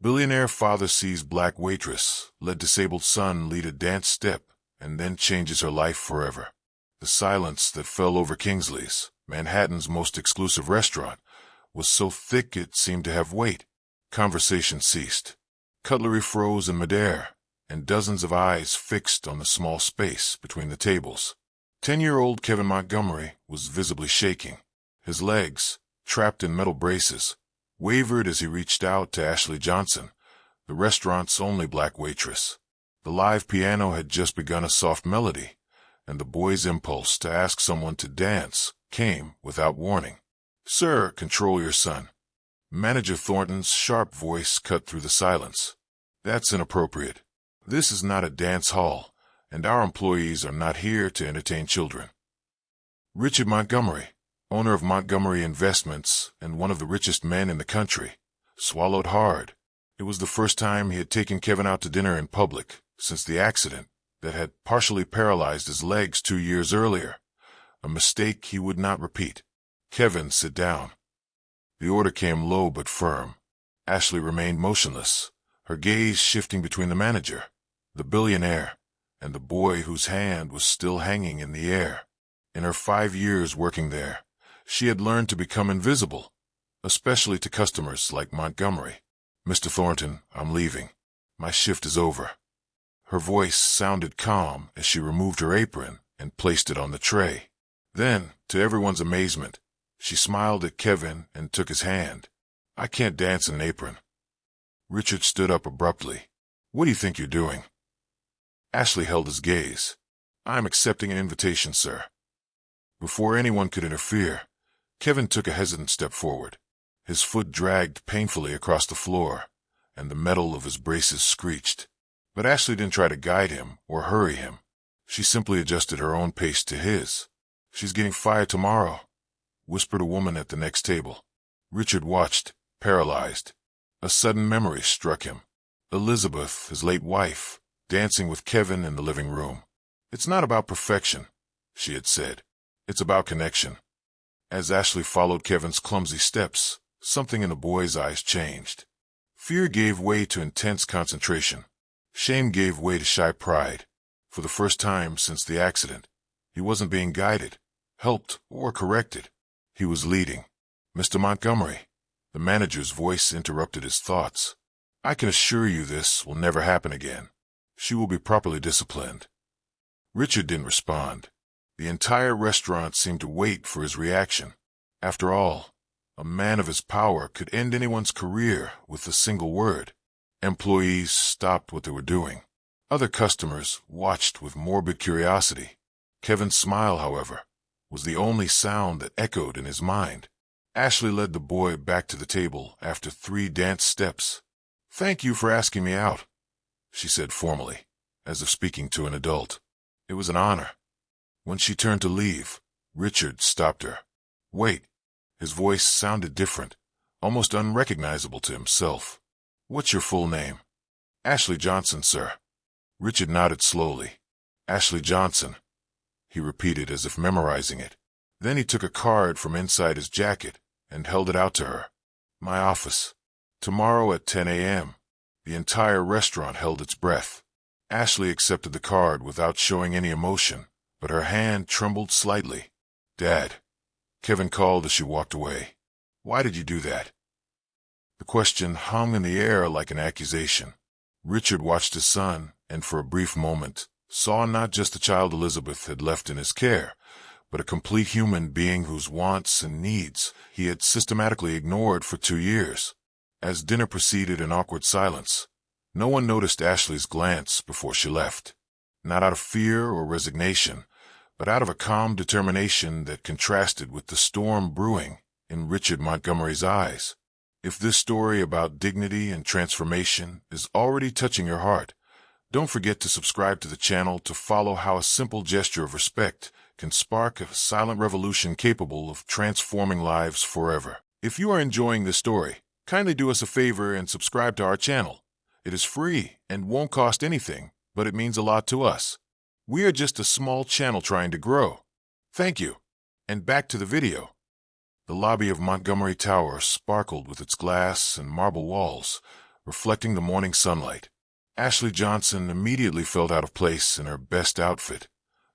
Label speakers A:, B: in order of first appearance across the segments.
A: Billionaire father sees black waitress, let disabled son lead a dance step, and then changes her life forever. The silence that fell over Kingsley's, Manhattan's most exclusive restaurant, was so thick it seemed to have weight. Conversation ceased. Cutlery froze in midair, and dozens of eyes fixed on the small space between the tables. 10-year-old Kevin Montgomery was visibly shaking. His legs, trapped in metal braces, wavered as he reached out to Ashley Johnson, the restaurant's only black waitress. The live piano had just begun a soft melody, and the boy's impulse to ask someone to dance came without warning. "Sir, control your son." Manager Thornton's sharp voice cut through the silence. "That's inappropriate. This is not a dance hall, and our employees are not here to entertain children." Richard Montgomery, owner of Montgomery Investments and one of the richest men in the country, swallowed hard. It was the first time he had taken Kevin out to dinner in public since the accident that had partially paralyzed his legs 2 years earlier, a mistake he would not repeat. "Kevin, sit down." The order came low but firm. Ashley remained motionless, her gaze shifting between the manager, the billionaire, and the boy whose hand was still hanging in the air. In her 5 years working there, she had learned to become invisible, especially to customers like Montgomery. "Mr. Thornton, I'm leaving. My shift is over." Her voice sounded calm as she removed her apron and placed it on the tray. Then, to everyone's amazement, she smiled at Kevin and took his hand. "I can't dance in an apron." Richard stood up abruptly. "What do you think you're doing?" Ashley held his gaze. "I'm accepting an invitation, sir." Before anyone could interfere, Kevin took a hesitant step forward. His foot dragged painfully across the floor, and the metal of his braces screeched. But Ashley didn't try to guide him or hurry him. She simply adjusted her own pace to his. "She's getting fired tomorrow," whispered a woman at the next table. Richard watched, paralyzed. A sudden memory struck him. Elizabeth, his late wife, dancing with Kevin in the living room. "It's not about perfection," she had said. "It's about connection." As Ashley followed Kevin's clumsy steps, something in the boy's eyes changed. Fear gave way to intense concentration. Shame gave way to shy pride. For the first time since the accident, he wasn't being guided, helped, or corrected. He was leading. "Mr. Montgomery," the manager's voice interrupted his thoughts. "I can assure you this will never happen again. She will be properly disciplined." Richard didn't respond. The entire restaurant seemed to wait for his reaction. After all, a man of his power could end anyone's career with a single word. Employees stopped what they were doing. Other customers watched with morbid curiosity. Kevin's smile, however, was the only sound that echoed in his mind. Ashley led the boy back to the table after 3 dance steps. "Thank you for asking me out," she said formally, as if speaking to an adult. "It was an honor." When she turned to leave, Richard stopped her. "Wait." His voice sounded different, almost unrecognizable to himself. "What's your full name?" "Ashley Johnson, sir." Richard nodded slowly. "Ashley Johnson," he repeated as if memorizing it. Then he took a card from inside his jacket and held it out to her. "My office. Tomorrow at 10 a.m. The entire restaurant held its breath. Ashley accepted the card without showing any emotion, but her hand trembled slightly. "Dad," Kevin called as she walked away. "Why did you do that?" The question hung in the air like an accusation. Richard watched his son, and for a brief moment, saw not just the child Elizabeth had left in his care, but a complete human being whose wants and needs he had systematically ignored for 2 years. As dinner proceeded in awkward silence, no one noticed Ashley's glance before she left. Not out of fear or resignation, but out of a calm determination that contrasted with the storm brewing in Richard Montgomery's eyes. If this story about dignity and transformation is already touching your heart, don't forget to subscribe to the channel to follow how a simple gesture of respect can spark a silent revolution capable of transforming lives forever. If you are enjoying this story, kindly do us a favor and subscribe to our channel. It is free and won't cost anything, but it means a lot to us. We are just a small channel trying to grow. Thank you. And back to the video. The lobby of Montgomery Tower sparkled with its glass and marble walls, reflecting the morning sunlight. Ashley Johnson immediately felt out of place in her best outfit,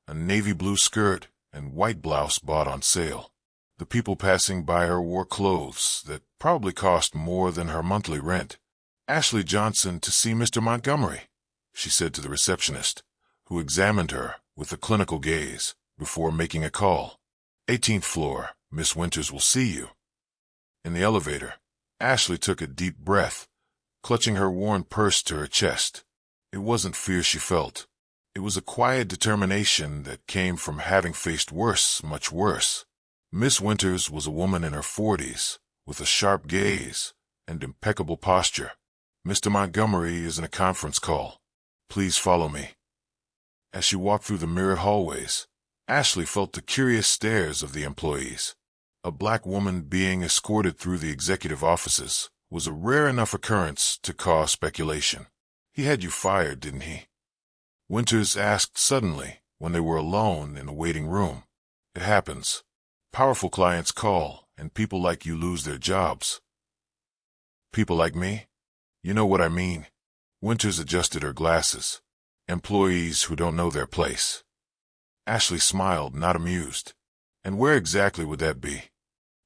A: a navy blue skirt and white blouse bought on sale. The people passing by her wore clothes that probably cost more than her monthly rent. "Ashley Johnson to see Mr. Montgomery," she said to the receptionist, who examined her with a clinical gaze before making a call. "18th floor, Miss Winters will see you." In the elevator, Ashley took a deep breath, clutching her worn purse to her chest. It wasn't fear she felt. It was a quiet determination that came from having faced worse, much worse. Miss Winters was a woman in her 40s, with a sharp gaze and impeccable posture. "Mr. Montgomery is in a conference call. Please follow me." As she walked through the mirrored hallways, Ashley felt the curious stares of the employees. A black woman being escorted through the executive offices was a rare enough occurrence to cause speculation. "He had you fired, didn't he?" Winters asked suddenly when they were alone in a waiting room. "It happens. Powerful clients call, and people like you lose their jobs." "People like me? You know what I mean." Winters adjusted her glasses. "Employees who don't know their place." Ashley smiled, not amused. "And where exactly would that be?"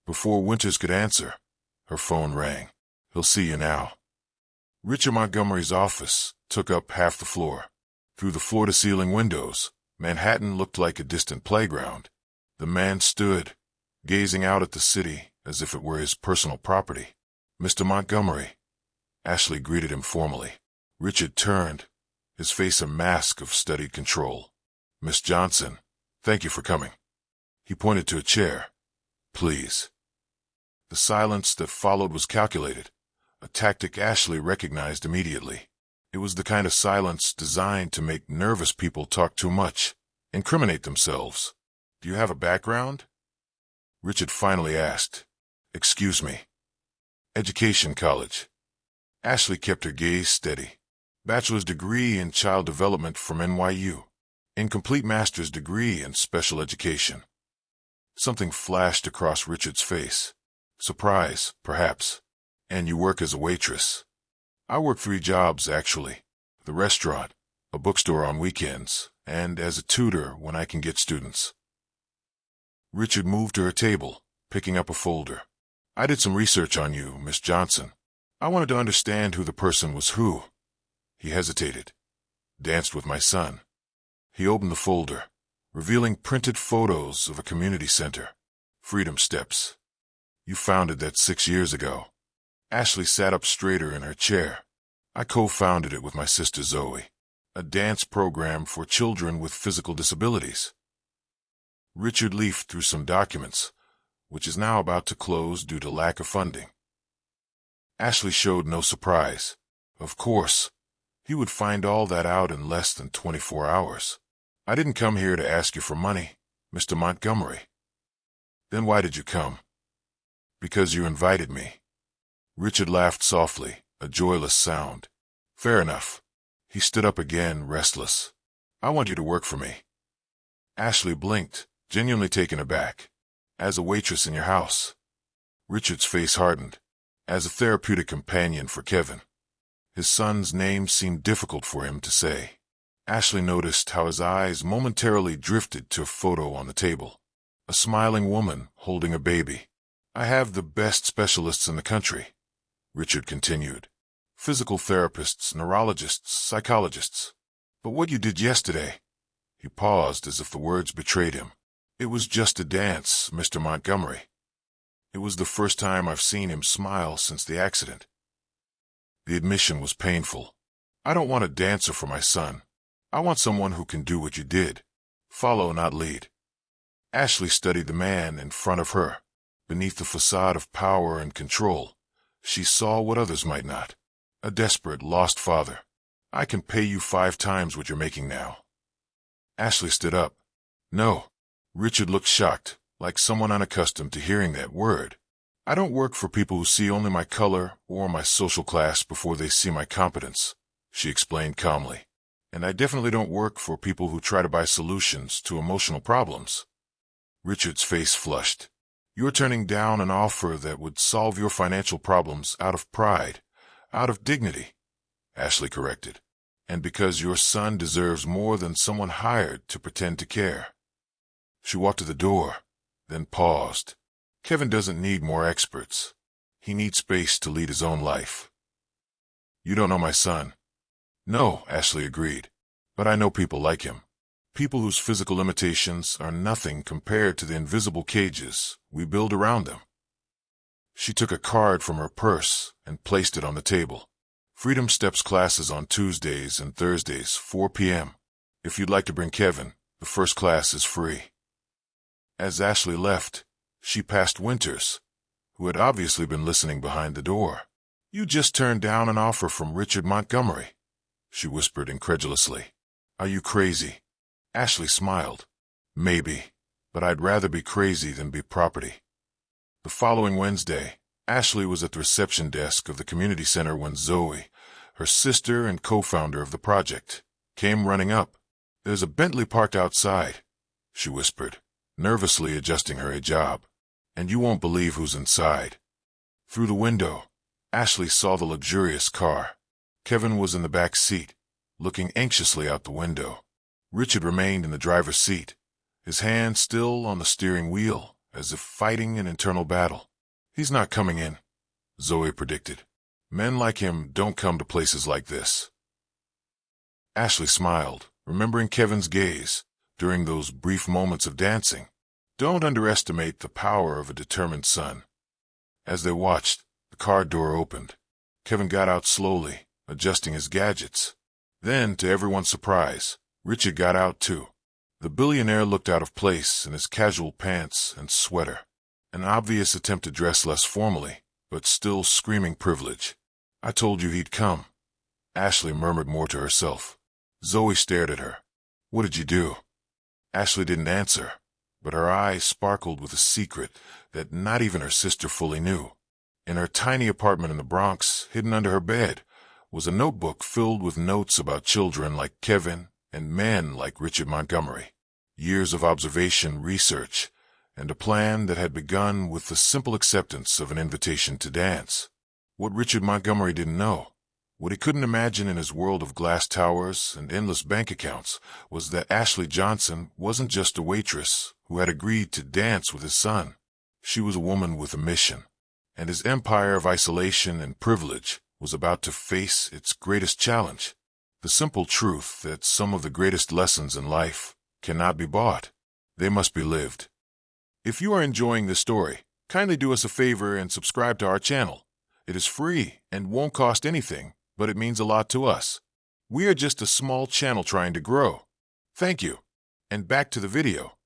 A: Before Winters could answer, her phone rang. "He'll see you now." Richard Montgomery's office took up half the floor. Through the floor-to-ceiling windows, Manhattan looked like a distant playground. The man stood, gazing out at the city as if it were his personal property. "Mr. Montgomery." Ashley greeted him formally. Richard turned, his face a mask of studied control. "Miss Johnson, thank you for coming." He pointed to a chair. "Please." The silence that followed was calculated, a tactic Ashley recognized immediately. It was the kind of silence designed to make nervous people talk too much, incriminate themselves. "Do you have a background?" Richard finally asked. "Excuse me." "Education, college." Ashley kept her gaze steady. "Bachelor's degree in child development from NYU. Incomplete master's degree in special education." Something flashed across Richard's face. Surprise, perhaps. "And you work as a waitress?" "I work 3 jobs, actually. The restaurant, a bookstore on weekends, and as a tutor when I can get students." Richard moved to her table, picking up a folder. "I did some research on you, Miss Johnson. I wanted to understand who the person was who." He hesitated. "Danced with my son." He opened the folder, revealing printed photos of a community center. "Freedom Steps. You founded that 6 years ago." Ashley sat up straighter in her chair. "I co-founded it with my sister Zoe, a dance program for children with physical disabilities." Richard leafed through some documents, which is now about to close due to lack of funding. Ashley showed no surprise. Of course, he would find all that out in less than 24 hours. "I didn't come here to ask you for money, Mr. Montgomery." "Then why did you come?" "Because you invited me." Richard laughed softly, a joyless sound. "Fair enough." He stood up again, restless. "I want you to work for me." Ashley blinked, genuinely taken aback. "As a waitress in your house?" Richard's face hardened. "As a therapeutic companion for Kevin." His son's name seemed difficult for him to say. Ashley noticed how his eyes momentarily drifted to a photo on the table. A smiling woman holding a baby. "I have the best specialists in the country," Richard continued. "Physical therapists, neurologists, psychologists. But what you did yesterday—" He paused as if the words betrayed him. "It was just a dance, Mr. Montgomery." It was the first time I've seen him smile since the accident. The admission was painful. "I don't want a dancer for my son. I want someone who can do what you did. Follow, not lead." Ashley studied the man in front of her. Beneath the facade of power and control, she saw what others might not. A desperate, lost father. "I can pay you 5 times what you're making now." Ashley stood up. "No." Richard looked shocked, like someone unaccustomed to hearing that word. "I don't work for people who see only my color or my social class before they see my competence," she explained calmly. "And I definitely don't work for people who try to buy solutions to emotional problems." Richard's face flushed. "You're turning down an offer that would solve your financial problems out of pride, Out of dignity, Ashley corrected. And because your son deserves more than someone hired to pretend to care. She walked to the door, then paused. Kevin doesn't need more experts. He needs space to lead his own life. You don't know my son. No, Ashley agreed. But I know people like him. People whose physical limitations are nothing compared to the invisible cages we build around them. She took a card from her purse and placed it on the table. Freedom Steps classes on Tuesdays and Thursdays, 4 p.m. If you'd like to bring Kevin, the first class is free. As Ashley left, she passed Winters, who had obviously been listening behind the door. You just turned down an offer from Richard Montgomery, she whispered incredulously. Are you crazy? Ashley smiled. Maybe, but I'd rather be crazy than be property. The following Wednesday, Ashley was at the reception desk of the community center when Zoe, her sister and co-founder of the project, came running up. There's a Bentley parked outside, she whispered, nervously adjusting her hijab. And you won't believe who's inside. Through the window, Ashley saw the luxurious car. Kevin was in the back seat, looking anxiously out the window. Richard remained in the driver's seat, his hand still on the steering wheel, as if fighting an internal battle. He's not coming in, Zoe predicted. Men like him don't come to places like this. Ashley smiled, remembering Kevin's gaze during those brief moments of dancing. Don't underestimate the power of a determined son. As they watched, the car door opened. Kevin got out slowly, adjusting his gadgets. Then, to everyone's surprise, Richard got out too. The billionaire looked out of place in his casual pants and sweater, an obvious attempt to dress less formally, but still screaming privilege. I told you he'd come, Ashley murmured more to herself. Zoe stared at her. What did you do? Ashley didn't answer, but her eyes sparkled with a secret that not even her sister fully knew. In her tiny apartment in the Bronx, hidden under her bed, was a notebook filled with notes about children like Kevin and men like Richard Montgomery. Years of observation, research, and a plan that had begun with the simple acceptance of an invitation to dance. What Richard Montgomery didn't know, what he couldn't imagine in his world of glass towers and endless bank accounts, was that Ashley Johnson wasn't just a waitress who had agreed to dance with his son. She was a woman with a mission, and his empire of isolation and privilege was about to face its greatest challenge. The simple truth that some of the greatest lessons in life cannot be bought. They must be lived. If you are enjoying this story, kindly do us a favor and subscribe to our channel. It is free and won't cost anything, but it means a lot to us. We are just a small channel trying to grow. Thank you. And back to the video.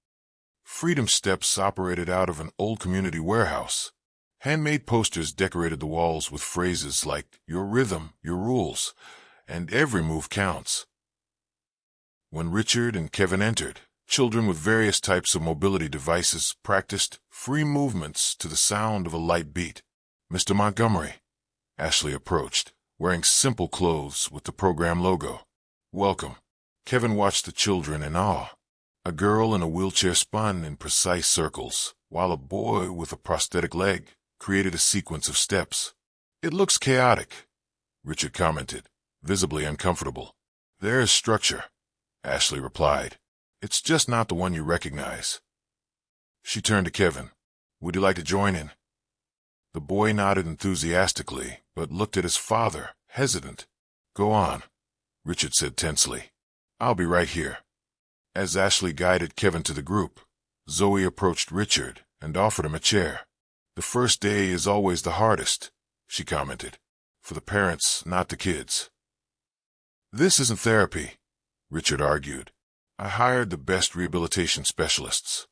A: Freedom Steps operated out of an old community warehouse. Handmade posters decorated the walls with phrases like, "Your rhythm, your rules," and "Every move counts." When Richard and Kevin entered, children with various types of mobility devices practiced free movements to the sound of a light beat. Mr. Montgomery, Ashley approached, wearing simple clothes with the program logo. Welcome. Kevin watched the children in awe. A girl in a wheelchair spun in precise circles, while a boy with a prosthetic leg created a sequence of steps. It looks chaotic, Richard commented, visibly uncomfortable. There is structure, Ashley replied. It's just not the one you recognize. She turned to Kevin. Would you like to join in? The boy nodded enthusiastically, but looked at his father, hesitant. Go on, Richard said tensely. I'll be right here. As Ashley guided Kevin to the group, Zoe approached Richard and offered him a chair. The first day is always the hardest, she commented. For the parents, not the kids. This isn't therapy, Richard argued. I hired the best rehabilitation specialists.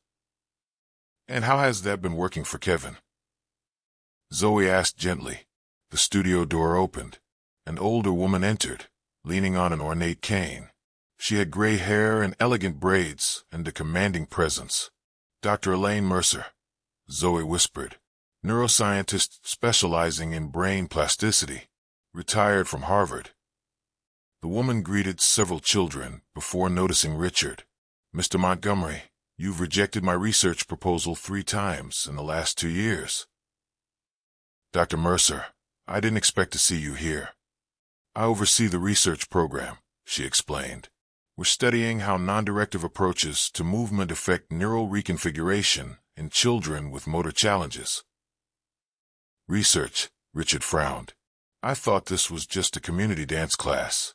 A: And how has that been working for Kevin? Zoe asked gently. The studio door opened. An older woman entered, leaning on an ornate cane. She had gray hair and elegant braids and a commanding presence. Dr. Elaine Mercer, Zoe whispered, neuroscientist specializing in brain plasticity, retired from Harvard. The woman greeted several children before noticing Richard. Mr. Montgomery, you've rejected my research proposal 3 times in the last 2 years. Dr. Mercer, I didn't expect to see you here. I oversee the research program, she explained. We're studying how non-directive approaches to movement affect neural reconfiguration in children with motor challenges. Research, Richard frowned. I thought this was just a community dance class.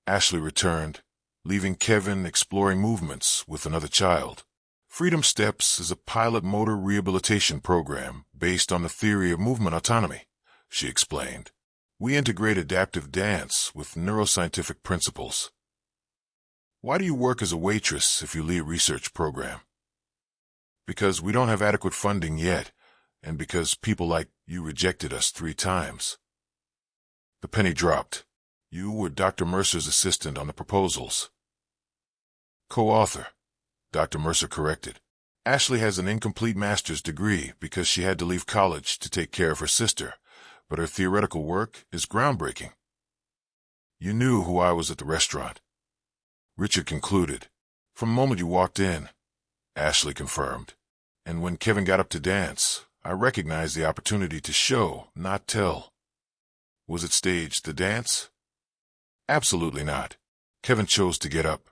A: Ashley returned, leaving Kevin exploring movements with another child. Freedom Steps is a pilot motor rehabilitation program based on the theory of movement autonomy, she explained. We integrate adaptive dance with neuroscientific principles. Why do you work as a waitress if you lead a research program? Because we don't have adequate funding yet, and because people like you rejected us 3 times. The penny dropped. You were Dr. Mercer's assistant on the proposals. Co-author, Dr. Mercer corrected. Ashley has an incomplete master's degree because she had to leave college to take care of her sister, but her theoretical work is groundbreaking. You knew who I was at the restaurant. Richard concluded. From the moment you walked in, Ashley confirmed. And when Kevin got up to dance, I recognized the opportunity to show, not tell. Was it staged, the dance? Absolutely not. Kevin chose to get up.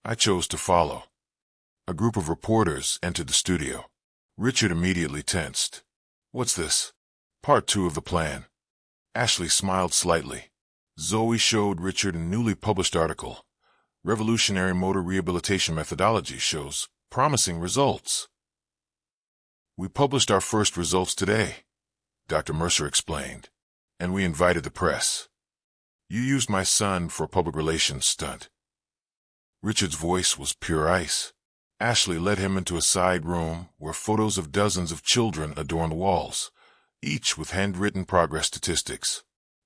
A: I chose to follow. A group of reporters entered the studio. Richard immediately tensed. What's this? Part 2 of the plan. Ashley smiled slightly. Zoe showed Richard a newly published article. Revolutionary motor rehabilitation methodology shows promising results. We published our first results today, Dr. Mercer explained, and we invited the press. You used my son for a public relations stunt. Richard's voice was pure ice. Ashley led him into a side room where photos of dozens of children adorned the walls, each with handwritten progress statistics.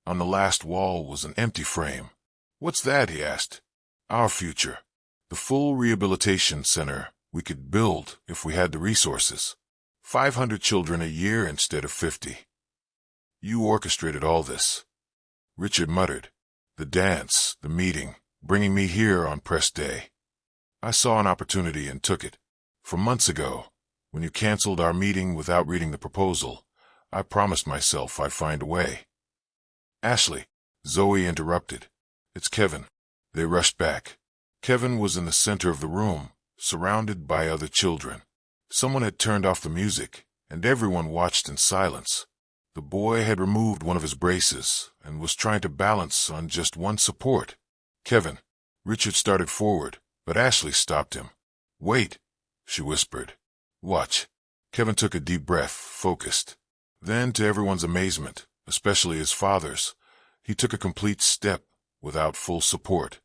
A: On the last wall was an empty frame. What's that? He asked. Our future. The full rehabilitation center we could build if we had the resources. 500 children a year instead of 50. You orchestrated all this. Richard muttered. The dance, the meeting, bringing me here on press day. I saw an opportunity and took it. From months ago, when you canceled our meeting without reading the proposal, I promised myself I'd find a way. Ashley, Zoe interrupted. It's Kevin. They rushed back. Kevin was in the center of the room, surrounded by other children. Someone had turned off the music, and everyone watched in silence. The boy had removed one of his braces and was trying to balance on just one support. Kevin. Richard started forward, but Ashley stopped him. Wait, she whispered. Watch. Kevin took a deep breath, focused. Then, to everyone's amazement, especially his father's, he took a complete step without full support.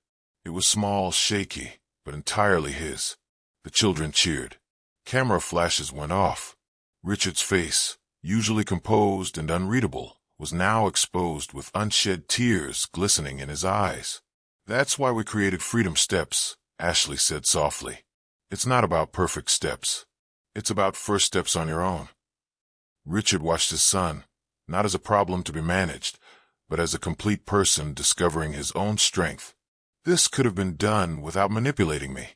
A: It was small, shaky, but entirely his. The children cheered. Camera flashes went off. Richard's face, usually composed and unreadable, was now exposed with unshed tears glistening in his eyes. That's why we created Freedom Steps, Ashley said softly. It's not about perfect steps. It's about first steps on your own. Richard watched his son, not as a problem to be managed, but as a complete person discovering his own strength. This could have been done without manipulating me,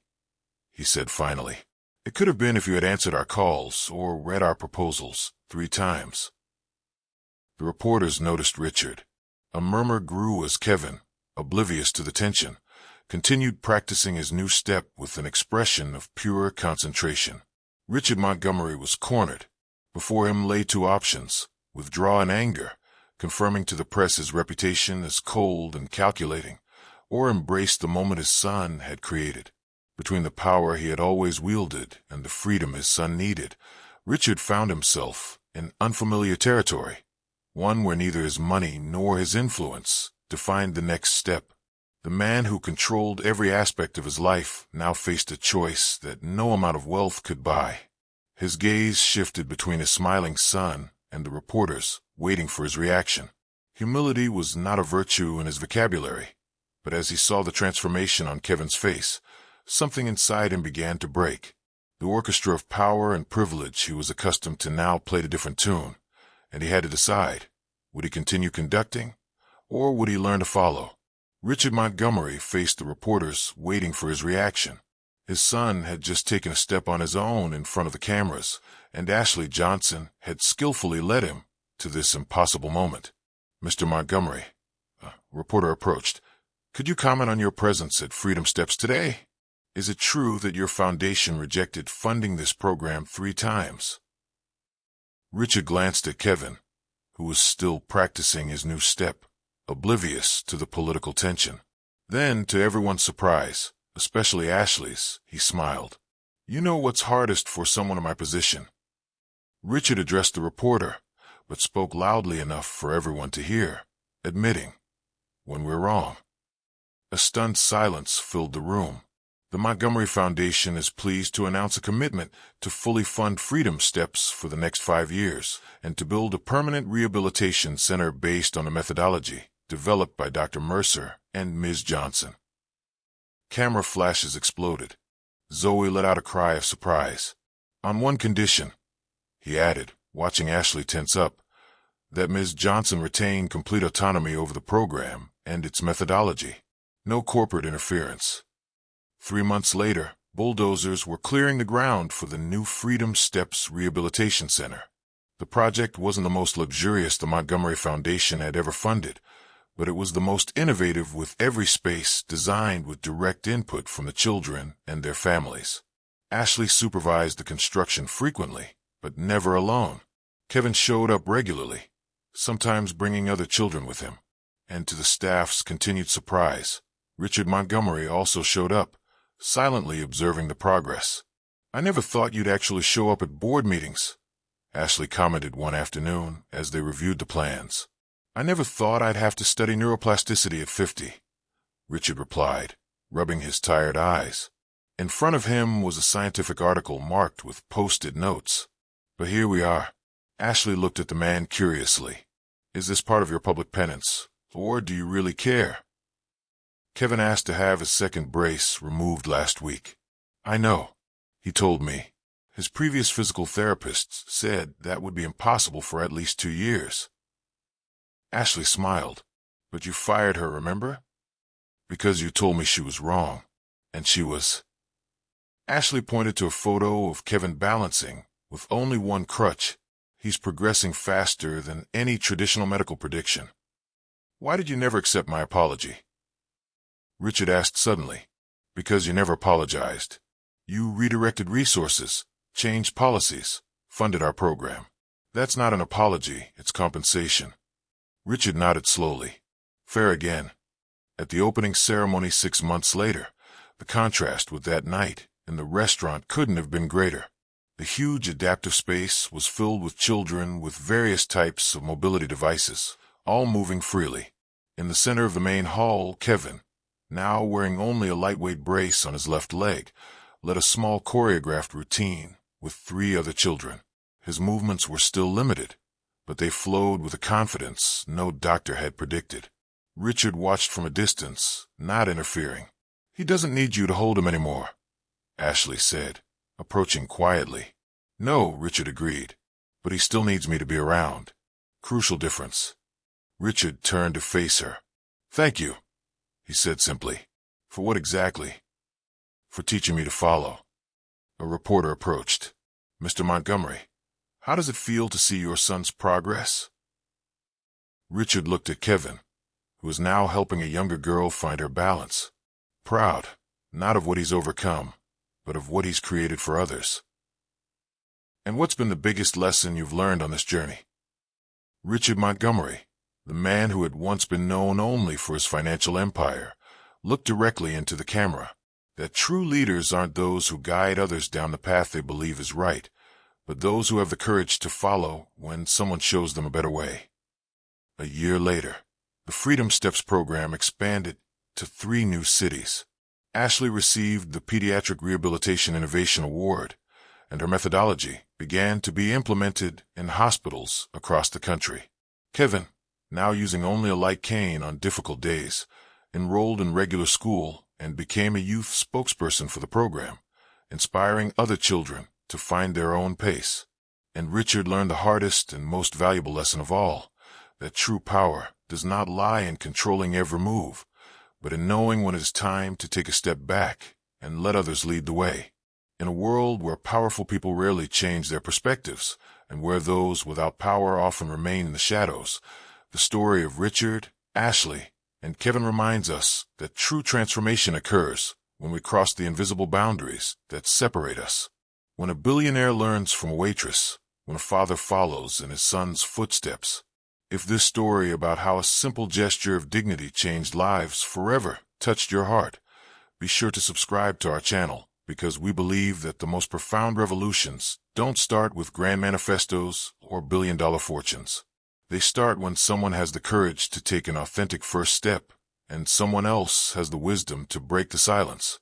A: he said finally. It could have been if you had answered our calls or read our proposals 3 times. The reporters noticed Richard. A murmur grew as Kevin, oblivious to the tension, continued practicing his new step with an expression of pure concentration. Richard Montgomery was cornered. Before him lay 2 options, withdraw in anger, confirming to the press his reputation as cold and calculating, or embrace the moment his son had created. Between the power he had always wielded and the freedom his son needed, Richard found himself in unfamiliar territory, one where neither his money nor his influence defined the next step. The man who controlled every aspect of his life now faced a choice that no amount of wealth could buy. His gaze shifted between his smiling son and the reporters, waiting for his reaction. Humility was not a virtue in his vocabulary, but as he saw the transformation on Kevin's face, something inside him began to break. The orchestra of power and privilege he was accustomed to now played a different tune, and he had to decide, would he continue conducting, or would he learn to follow? Richard Montgomery faced the reporters waiting for his reaction. His son had just taken a step on his own in front of the cameras, and Ashley Johnson had skillfully led him to this impossible moment. Mr. Montgomery, a reporter approached. Could you comment on your presence at Freedom Steps today? Is it true that your foundation rejected funding this program 3 times? Richard glanced at Kevin, who was still practicing his new step, oblivious to the political tension. Then, to everyone's surprise, especially Ashley's, he smiled. You know what's hardest for someone in my position? Richard addressed the reporter, but spoke loudly enough for everyone to hear, admitting, when we're wrong. A stunned silence filled the room. The Montgomery Foundation is pleased to announce a commitment to fully fund Freedom Steps for the next 5 years and to build a permanent rehabilitation center based on a methodology developed by Dr. Mercer and Ms. Johnson. Camera flashes exploded. Zoe let out a cry of surprise. On one condition, he added, watching Ashley tense up, that Ms. Johnson retain complete autonomy over the program and its methodology. No corporate interference. 3 months later, bulldozers were clearing the ground for the new Freedom Steps Rehabilitation Center. The project wasn't the most luxurious the Montgomery Foundation had ever funded, but it was the most innovative, with every space designed with direct input from the children and their families. Ashley supervised the construction frequently, but never alone. Kevin showed up regularly, sometimes bringing other children with him. And to the staff's continued surprise, Richard Montgomery also showed up, silently observing the progress. I never thought you'd actually show up at board meetings, Ashley commented one afternoon as they reviewed the plans. I never thought I'd have to study neuroplasticity at 50, Richard replied, rubbing his tired eyes. In front of him was a scientific article marked with post-it notes. But here we are. Ashley looked at the man curiously. Is this part of your public penance, or do you really care? Kevin asked to have his second brace removed last week. I know, he told me. His previous physical therapists said that would be impossible for at least 2 years. Ashley smiled. But you fired her, remember? Because you told me she was wrong. And she was. Ashley pointed to a photo of Kevin balancing, with only one crutch. He's progressing faster than any traditional medical prediction. Why did you never accept my apology? Richard asked suddenly. Because you never apologized. You redirected resources, changed policies, funded our program. That's not an apology, it's compensation. Richard nodded slowly. Fair again. At the opening ceremony 6 months later, the contrast with that night in the restaurant couldn't have been greater. The huge adaptive space was filled with children with various types of mobility devices, all moving freely. In the center of the main hall, Kevin, now wearing only a lightweight brace on his left leg, led a small choreographed routine with 3 other children. His movements were still limited, but they flowed with a confidence no doctor had predicted. Richard watched from a distance, not interfering. He doesn't need you to hold him anymore, Ashley said, approaching quietly. No, Richard agreed, but he still needs me to be around. Crucial difference. Richard turned to face her. Thank you, he said simply. For what exactly? For teaching me to follow. A reporter approached. Mr. Montgomery, how does it feel to see your son's progress? Richard looked at Kevin, who is now helping a younger girl find her balance. Proud, not of what he's overcome, but of what he's created for others. And what's been the biggest lesson you've learned on this journey? Richard Montgomery, the man who had once been known only for his financial empire, looked directly into the camera. That true leaders aren't those who guide others down the path they believe is right, but those who have the courage to follow when someone shows them a better way. A year later, the Freedom Steps program expanded to 3 new cities. Ashley received the Pediatric Rehabilitation Innovation Award, and her methodology began to be implemented in hospitals across the country. Kevin, now using only a light cane on difficult days, enrolled in regular school and became a youth spokesperson for the program, inspiring other children to find their own pace. And Richard learned the hardest and most valuable lesson of all, that true power does not lie in controlling every move, but in knowing when it is time to take a step back and let others lead the way. In a world where powerful people rarely change their perspectives, and where those without power often remain in the shadows, The story of Richard, Ashley, and Kevin reminds us that true transformation occurs when we cross the invisible boundaries that separate us. When a billionaire learns from a waitress, when a father follows in his son's footsteps. If this story about how a simple gesture of dignity changed lives forever touched your heart, be sure to subscribe to our channel, because we believe that the most profound revolutions don't start with grand manifestos or billion-dollar fortunes. They start when someone has the courage to take an authentic first step, and someone else has the wisdom to break the silence.